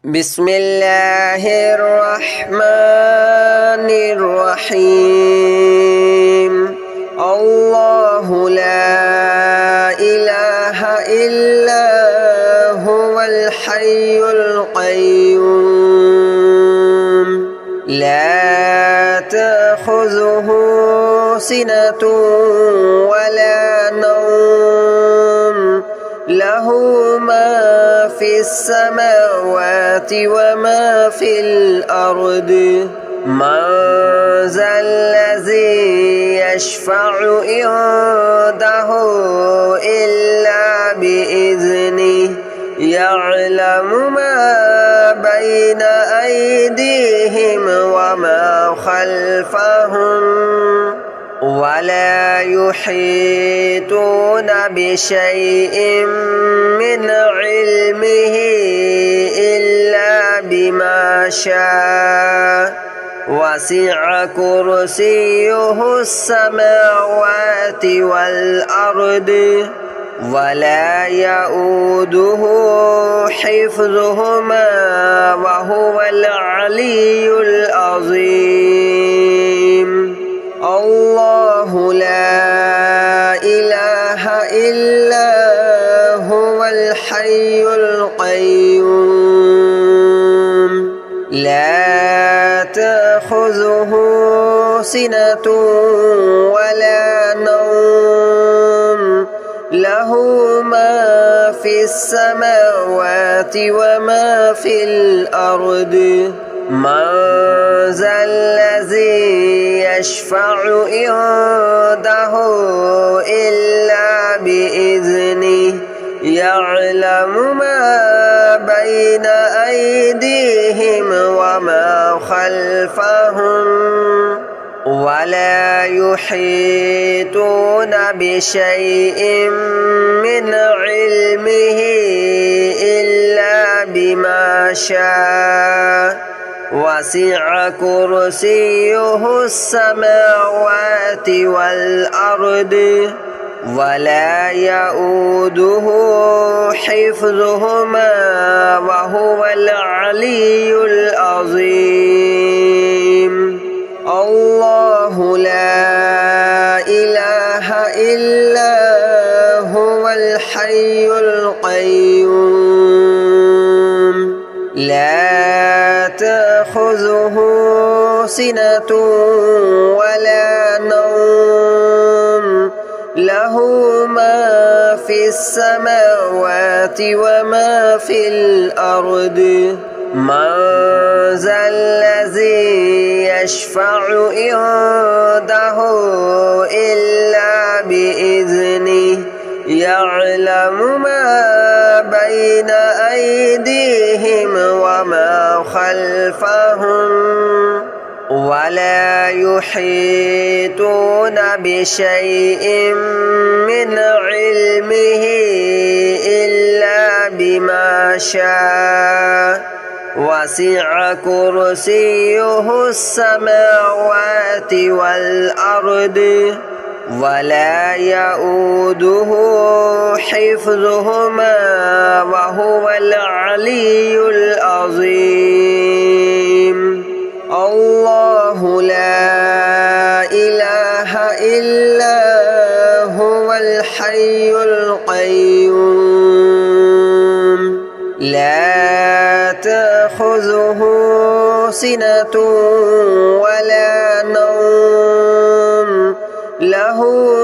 بسم الله الرحمن الرحيم الله لا إله إلا هو الحي القيوم لا تأخذه سنة ولا نوم له ما في السماوات وما في الأرض من ذا الذي يشفع عنده إلا بإذنه يعلم ما بين أيديهم وما خلفهم ولا يحيطون بشيء من علمه إلا بما شاء وسع كرسيه السماوات والأرض ولا يؤوده حفظهما وهو العلي العظيم الله لا إله إلا هو الحي القيوم لا تأخذه سنة ولا نوم له ما في السماوات وما في الأرض من ذا الذي يشفع عنده إلا بإذنه يعلم ما بين أيديهم وما خلفهم ولا يحيطون بشيء من علمه إلا بما شاء وسع كرسيه السماوات والأرض ولا يؤوده حفظهما وهو العلي العظيم الله لا إله إلا هو الحي القيوم لا تأخذه سنة ولا نوم له ما في السماوات وما في الأرض من ذا الذي يشفع عنده إلا بإذنه يعلم ما بين أيديهم وما خلفهم ولا يحيطون بشيء من علمه إلا بما شاء وسع كرسيه السماوات والأرض ولا يؤوده حفظهما وهو العلي العظيم الله لا إله إلا هو الحي القيوم لا تأخذه سنة ولا نوم له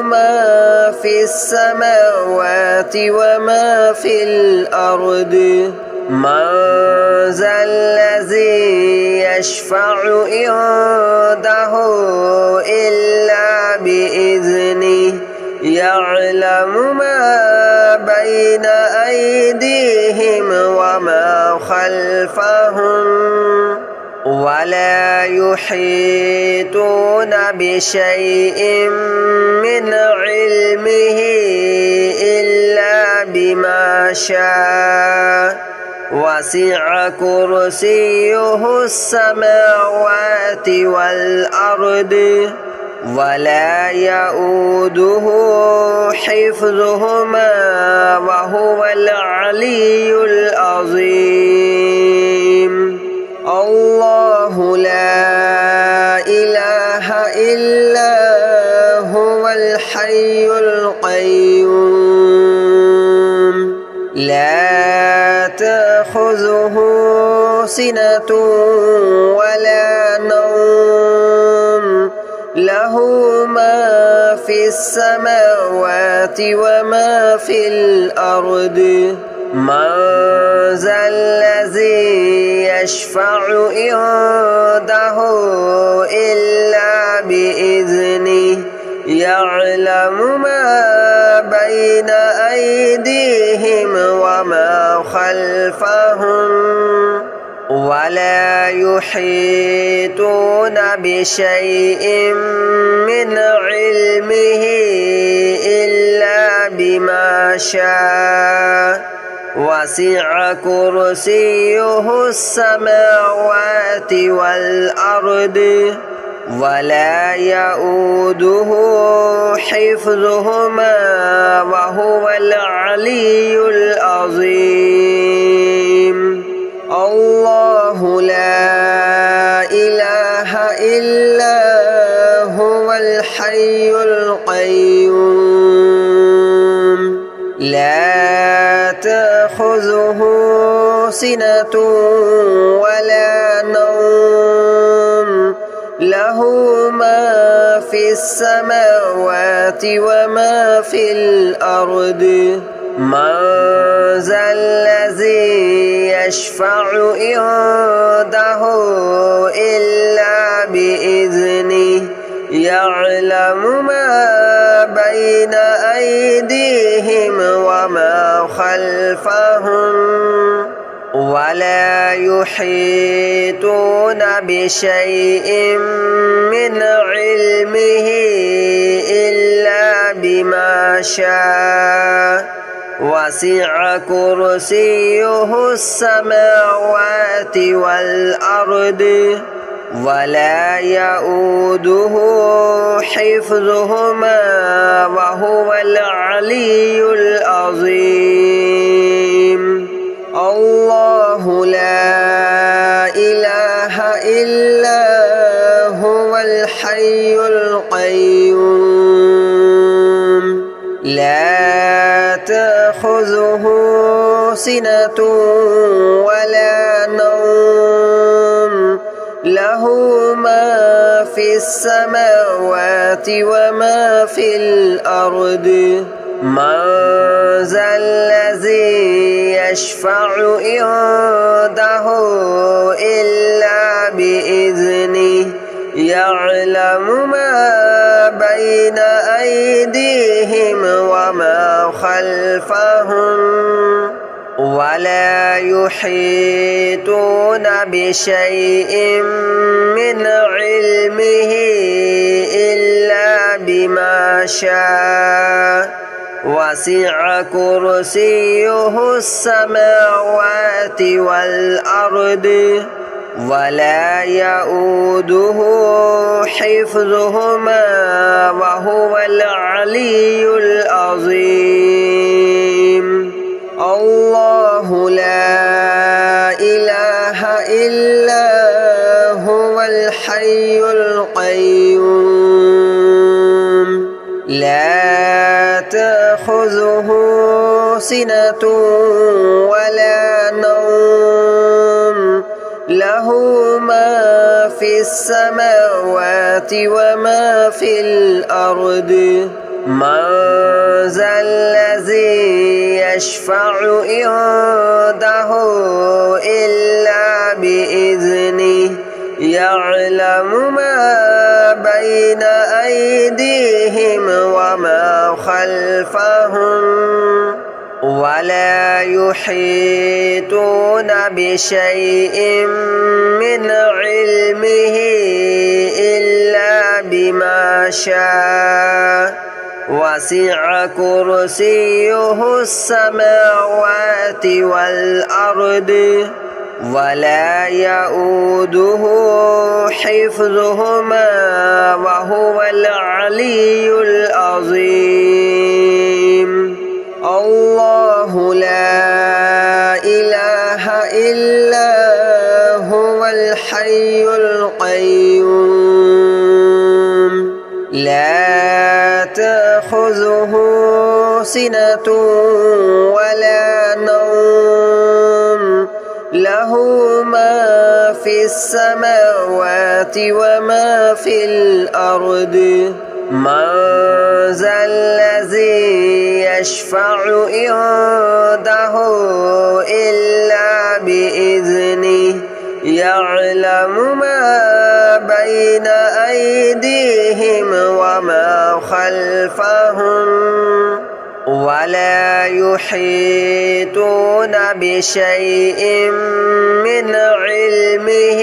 ما في السماوات وما في الأرض من ذا الذي يشفع عنده إلا بإذنه يعلم ما بين أيديهم وما خلفهم ولا يحيطون بشيء من علمه إلا بما شاء وسع كرسيه السماوات والأرض ولا يؤوده حفظهما وهو العلي العظيم. تأخذه سنة ولا نوم له ما في السماوات وما في الأرض من ذا الذي يشفع عنده إلا بإذنه يعلم ما بين أيديهم وما خلفهم ولا يحيطون بشيء من علمه إلا بما شاء وسع كرسيه السماوات والأرض ولا يؤوده حفظهما وهو العلي العظيم الله لا إله إلا هو الحي القيوم لا تأخذه سنة ولا نوم له ما في السماوات وما في الأرض من ذا الذي يشفع عنده إلا بإذنه يعلم ما بين أيديهم وما خلفهم ولا يحيطون بشيء من علمه إلا بما شاء وسع كرسيه السماوات والأرض ولا يؤوده حفظهما وهو العلي العظيم الله لا إله إلا هو الحي القيوم لا تأخذه سنة ولا نوم له ما في السماوات وما في الأرض من ذا الذي يشفع عنده إلا بإذنه يعلم ما بين أيديهم وما خلفهم ولا يحيطون بشيء من علمه إلا بما شاء وسع كرسيه السماوات والأرض ولا يؤوده حفظهما وهو العلي العظيم الله لا إله إلا هو الحي القيوم لا تأخذه سنة ولا نوم له ما في السماوات وما في الأرض من ذا الذي يشفع عنده إلا بإذنه يعلم ما بين أيديهم وما خلفهم ولا يحيطون بشيء من علمه إلا بما شاء وسع كرسيه السماوات والأرض ولا يؤوده حفظهما وهو العلي العظيم الله لا إله إلا هو الحي القيوم لا تأخذه سنة ولا نوم له له ما في السماوات وما في الأرض من ذا الذي يشفع عنده إلا بإذنه يعلم ما بين أيديهم وما خلفهم ولا يحيطون بشيء من علمه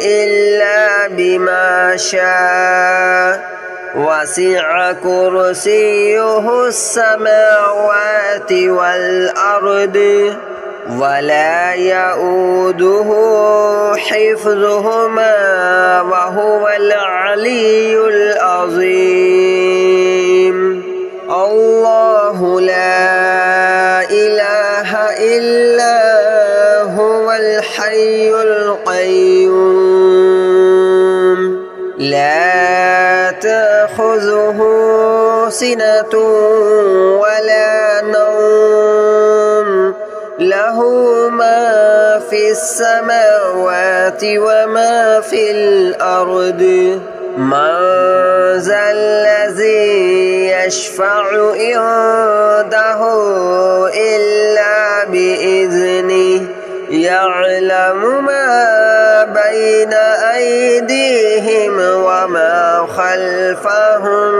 إلا بما شاء وسع كرسيه السماوات والأرض ولا يؤوده حفظهما وهو العلي العظيم الله لا إله إلا هو الحي القيوم لا تأخذه سنة ولا نوم له ما في السماوات وما في الأرض من ذا الذي يشفع عنده إلا بإذنه يعلم ما بين أيديهم وما خلفهم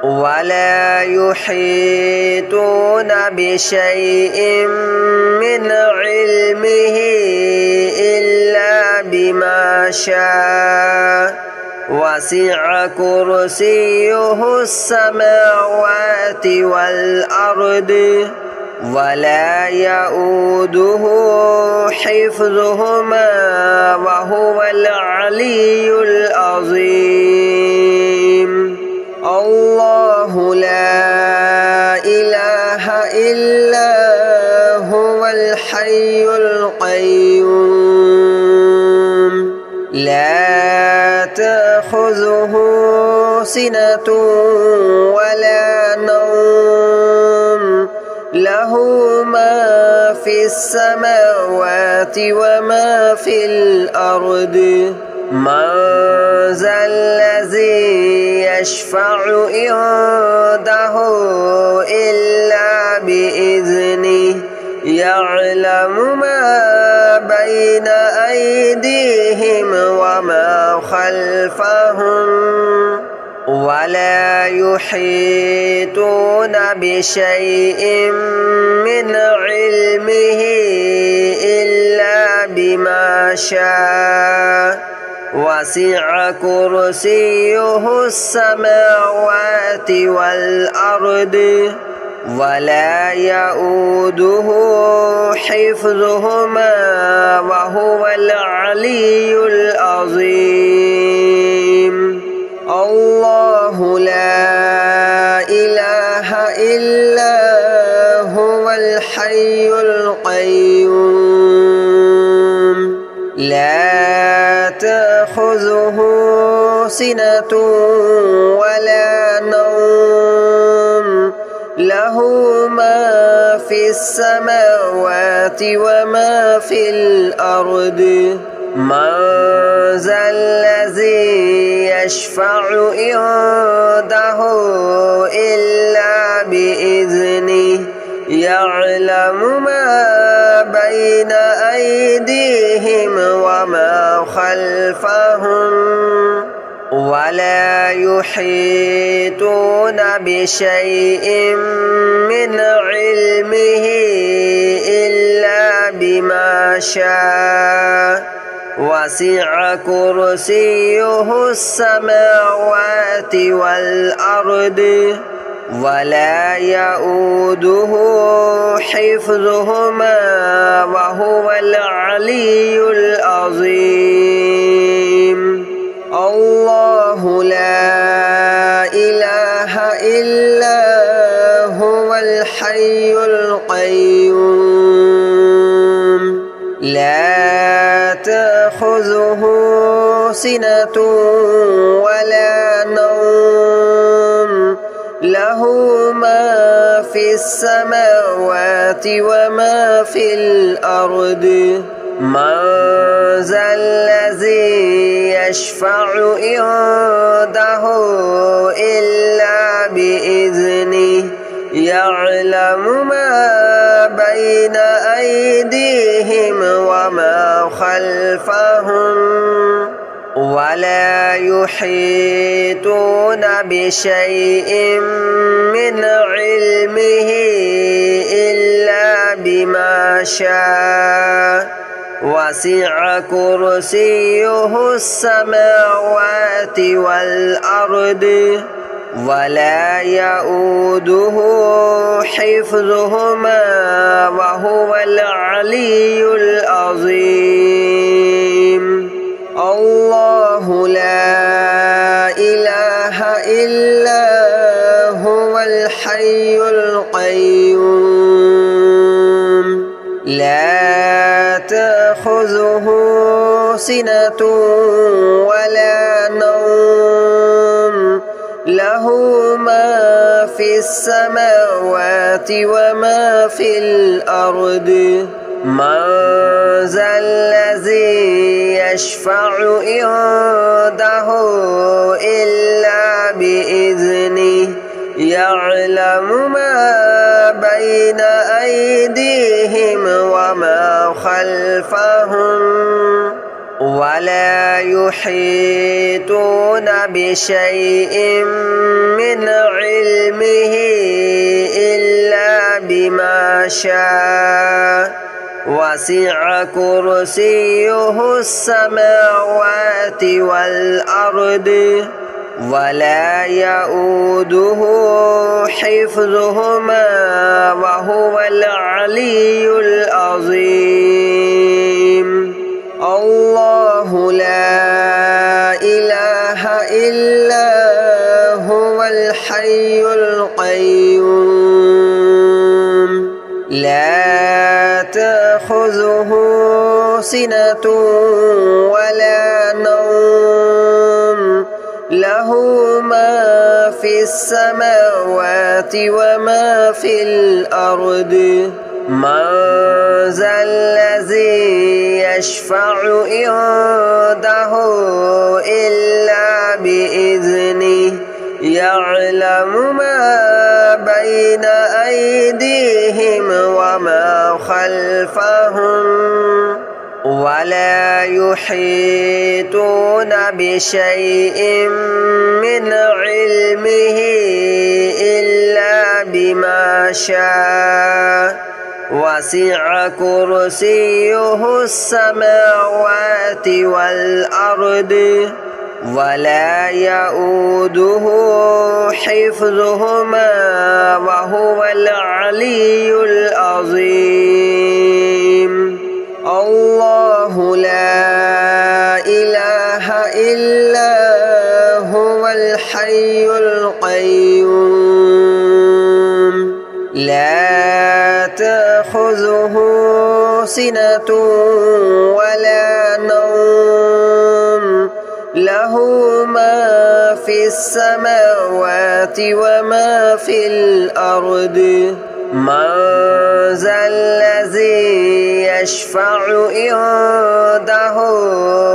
ولا يحيطون بشيء من علمه إلا بما شاء وسع كرسيه السماوات والأرض ولا يؤوده حفظهما وهو العلي العظيم الله لا إله إلا هو الحي القيوم لا تأخذه سنة ولا نوم له ما في السماوات وما في الأرض من ذا الذي يشفع عنده إلا بإذنه يعلم ما بين أيديهم وما خلفهم ولا يحيطون بشيء من علمه إلا بما شاء وسع كرسيه السماوات والأرض ولا يؤوده حفظهما وهو العلي العظيم الله لا إله إلا هو الحي القيوم لا تأخذه سنة ولا نوم له ما في السماوات وما في الأرض من ذا الذي يشفع عنده إلا بإذنه يعلم ما بين أيديهم وما خلفهم ولا يحيطون بشيء من علمه إلا بما شاء وسع كرسيه السماوات والأرض ولا يؤوده حفظهما وهو العلي العظيم الله لا إله إلا هو الحي القيوم لا تأخذه سنة ولا نوم له له ما في السماوات وما في الأرض من ذا الذي يشفع عنده إلا بإذنه يعلم ما بين أيديهم وما خلفهم ولا يحيطون بشيء من علمه إلا بما شاء وسع كرسيه السماوات والأرض ولا يؤوده حفظهما وهو العلي العظيم الله لا إله إلا هو الحي القيوم لا تأخذه سنة ولا نوم له ما في السماوات وما في الأرض من ذا الذي يشفع عنده إلا بإذنه يعلم ما بين أيديهم وما خلفهم ولا يحيطون بشيء من علمه إلا بما شاء وسع كرسيه السماوات والأرض ولا يؤوده حفظهما وهو العلي العظيم الله لا إله إلا هو الحي القيوم لا تأخذه سنة ولا نوم له ما في السماوات وما في الأرض من ذا الذي يشفع عنده إلا بإذنه يعلم ما بين أيديهم وما خلفهم ولا يحيطون بشيء من علمه إلا بما شاء وسع كرسيه السماوات والأرض ولا يؤوده حفظهما وهو العلي العظيم الله لا إله إلا هو الحي القيوم لا تأخذه سنة ولا نوم له ما في السماوات وما في الأرض من ذا الذي يشفع عنده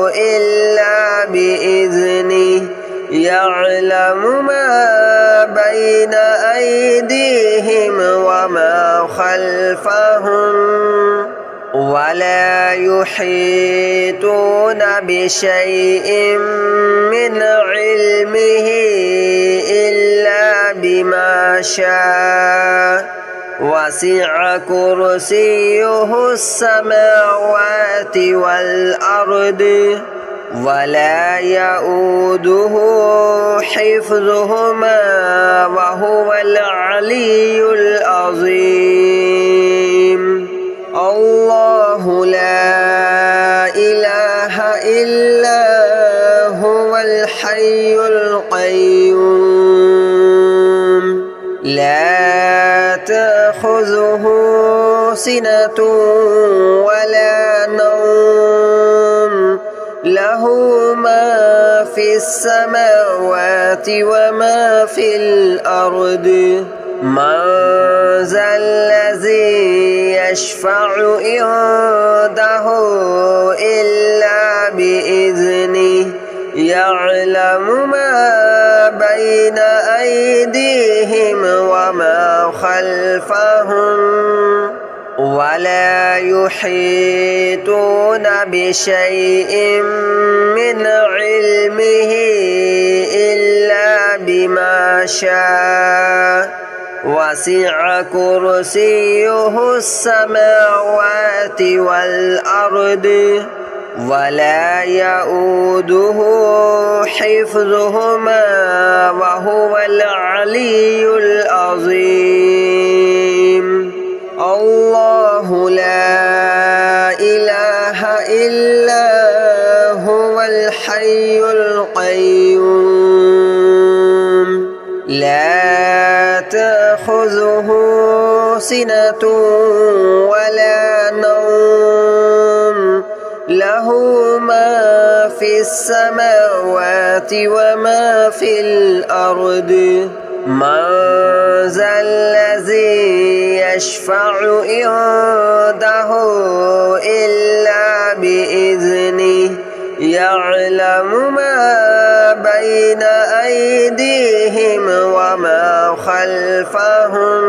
إلا بإذنه يعلم ما بين أيديهم وما خلفهم ولا يحيطون بشيء من علمه إلا بما شاء وسع كرسيه السماوات والأرض ولا يؤوده حفظهما وهو العلي العظيم الله لا إله إلا هو الحي القيوم لا تأخذه سنة ولا نوم له ما في السماوات وما في الأرض من ذا الذي يشفع عنده إلا بإذنه يعلم ما بين أيديهم وما خلفهم ولا يحيطون بشيء من علمه إلا بما شاء وسع كرسيه السماوات والأرض ولا يؤوده حفظهما وهو العلي العظيم الله لا إله إلا هو الحي القيوم لا تأخذه سنة ولا نوم له ما في السماوات وما في الأرض من ذا الذي يشفع عنده إلا بإذنه يعلم ما بين أيديهم وما خلفهم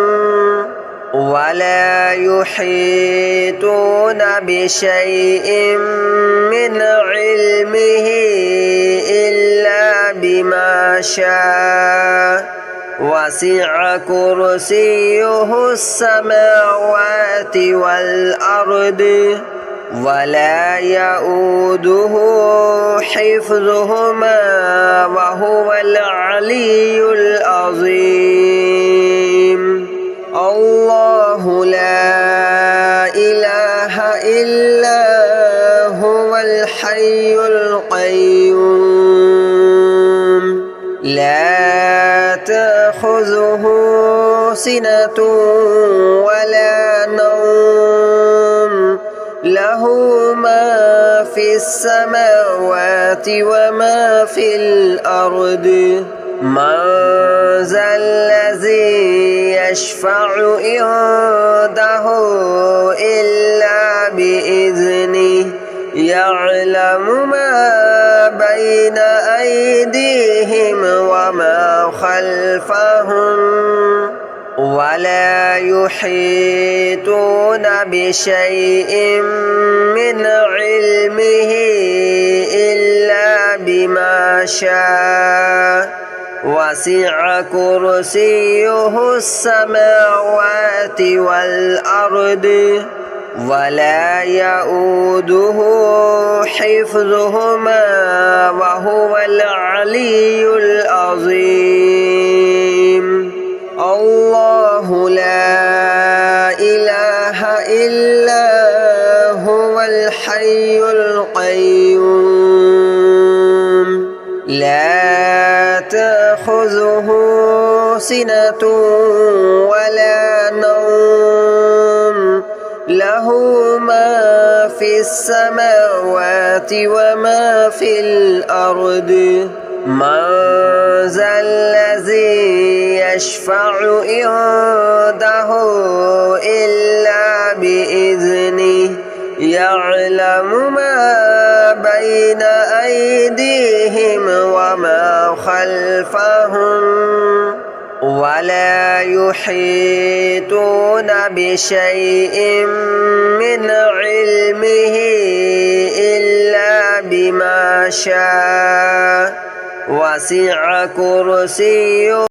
ولا يحيطون بشيء من علمه إلا بما شاء وسع كرسيه السماوات والأرض ولا يؤوده حفظهما وهو العلي العظيم الله لا إله إلا هو الحي القيوم لا تأخذه سنة ولا نوم له ما في السماوات وما في الأرض من ذا الذي يشفع عنده إلا بإذنه يعلم ما بين أيديهم وما خلفهم ولا يحيطون بشيء من علمه إلا بما شاء وسع كرسيه السماوات والأرض ولا يؤوده حفظهما وهو العلي العظيم الله لا إله إلا هو الحي القيوم لا تأخذه سنة ولا نوم له ما في السماوات وما في الأرض من ذا الذي يشفع عنده إلا بإذنه يعلم ما بين أيديهم وما خلفهم ولا يحيطون بشيء من علمه إلا بما شاء وسع كرسيه